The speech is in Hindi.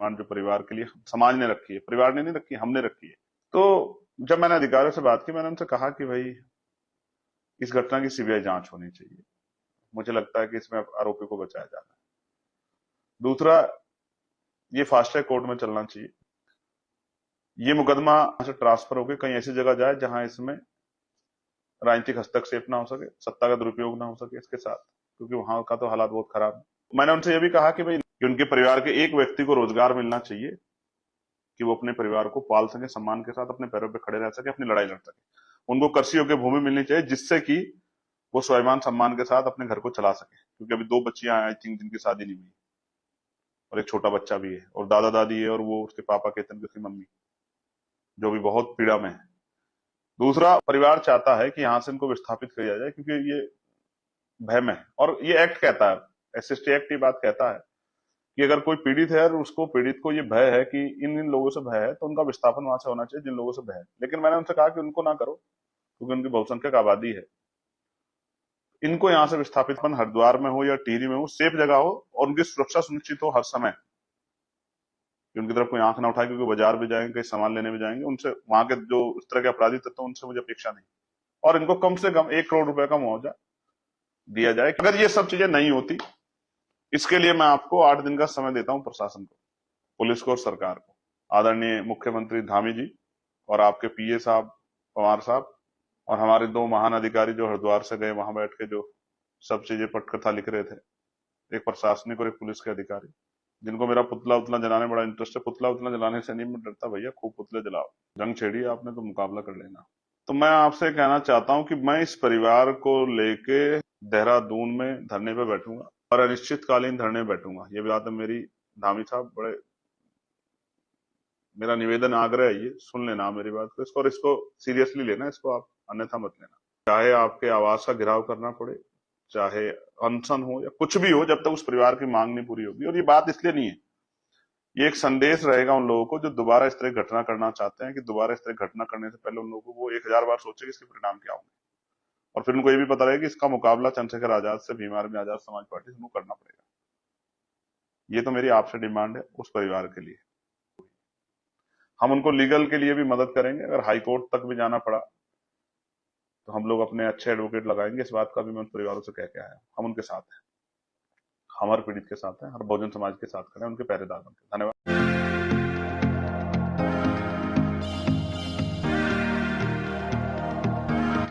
डिमांड जो परिवार के लिए समाज ने रखी है, परिवार ने नहीं रखी, हमने रखी है। तो जब मैंने अधिकारियों से बात की, मैंने उनसे कहा कि भाई इस घटना की सीबीआई जांच होनी चाहिए। मुझे लगता है कि इसमें आरोपी को बचाया जाना है। दूसरा, ये फास्ट ट्रैक कोर्ट में चलना चाहिए। ये मुकदमा से ट्रांसफर होकर कहीं ऐसी जगह जाए जहां इसमें राजनीतिक हस्तक्षेप ना हो सके, सत्ता का दुरुपयोग ना हो सके इसके साथ, क्योंकि वहां का तो हालात बहुत खराब है। मैंने उनसे यह भी कहा कि भाई कि उनके परिवार के एक व्यक्ति को रोजगार मिलना चाहिए कि वो अपने परिवार को पाल सके, सम्मान के साथ अपने पैरों पर खड़े रह सके, अपनी लड़ाई लड़ सके। उनको कृषि योग्य भूमि मिलनी चाहिए जिससे कि वो स्वाभिमान सम्मान के साथ अपने घर को चला सके, क्योंकि अभी 2 बच्चियां आई थिंक जिनकी शादी नहीं हुई और एक छोटा बच्चा भी है, और दादा दादी है, और वो उसके पापा कहते हैं उसकी मम्मी, जो भी बहुत पीड़ा में है। दूसरा, परिवार चाहता है कि यहां से इनको विस्थापित किया जाए, क्योंकि ये भय में है। और ये एक्ट कहता है, एसएसटी एक्ट ये बात कहता है कि अगर कोई पीड़ित है और उसको पीड़ित को ये भय है कि इन इन लोगों से भय है, तो उनका विस्थापन वहां से होना चाहिए जिन लोगों से भय है। लेकिन मैंने उनसे कहा कि उनको ना करो, क्योंकि उनकी बहुसंख्यक आबादी है। इनको यहाँ से विस्थापित हरिद्वार में हो या टिहरी में हो, सेफ जगह हो और उनकी सुरक्षा सुनिश्चित हो हर समय, कि उनकी तरफ कोई आंख ना उठाए, क्योंकि बाजार भी जाएंगे, कहीं सामान लेने भी जाएंगे, उनसे वहां के जो इस तरह के अपराधी तत्व, उनसे मुझे अपेक्षा नहीं। और इनको कम से कम 1 करोड़ रुपए का मुआवजा दिया जाए। अगर ये सब चीजें नहीं होती, इसके लिए मैं आपको 8 दिन का समय देता हूं, प्रशासन को, पुलिस को और सरकार को, आदरणीय मुख्यमंत्री धामी जी और आपके पीए साहब, पवार साहब, और हमारे 2 महान अधिकारी जो हरिद्वार से गए, वहां बैठ के जो सब चीजें पटकथा लिख रहे थे, एक प्रशासनिक और एक पुलिस के अधिकारी, जिनको मेरा पुतला उतला जलाने बड़ा इंटरेस्ट है। पुतला उतला जलाने से नहीं मैं डरता भैया, खूब पुतले जलाओ, जंग छेड़ी आपने तो मुकाबला कर लेना। तो मैं आपसे कहना चाहता हूं कि मैं इस परिवार को लेके देहरादून में धरने पे बैठूंगा और अनिश्चितकालीन धरने बैठूंगा। ये बात है मेरी, धामी साहब, बड़े मेरा निवेदन आग्रह है, ये सुन लेना मेरी बात को, इसको और इसको सीरियसली लेना, इसको आप अन्यथा मत लेना। चाहे आपके आवास का घेराव करना पड़े, चाहे अनशन हो या कुछ भी हो, जब तक उस परिवार की मांग नहीं पूरी होगी। और ये बात इसलिए नहीं है, ये एक संदेश रहेगा उन लोगों को जो दोबारा इस तरह घटना करना चाहते हैं, कि दोबारा इस तरह घटना करने से पहले उन लोगों को वो 1000 बार सोचे कि इसके परिणाम क्या होंगे। और फिर उनको ये भी पता रहे कि इसका मुकाबला चंद्रशेखर आजाद से, भीम आर्मी आजाद समाज पार्टी से उनको करना पड़ेगा। ये तो मेरी आपसे डिमांड है उस परिवार के लिए। हम उनको लीगल के लिए भी मदद करेंगे, अगर हाई कोर्ट तक भी जाना पड़ा तो हम लोग अपने अच्छे एडवोकेट लगाएंगे। इस बात का भी मैं उन परिवारों से कह के आया, हम उनके साथ हैं, हमारे पीड़ित के साथ हैं, हर बहुजन समाज के साथ खड़े हैं, उनके पहरेदार बनकर। धन्यवाद।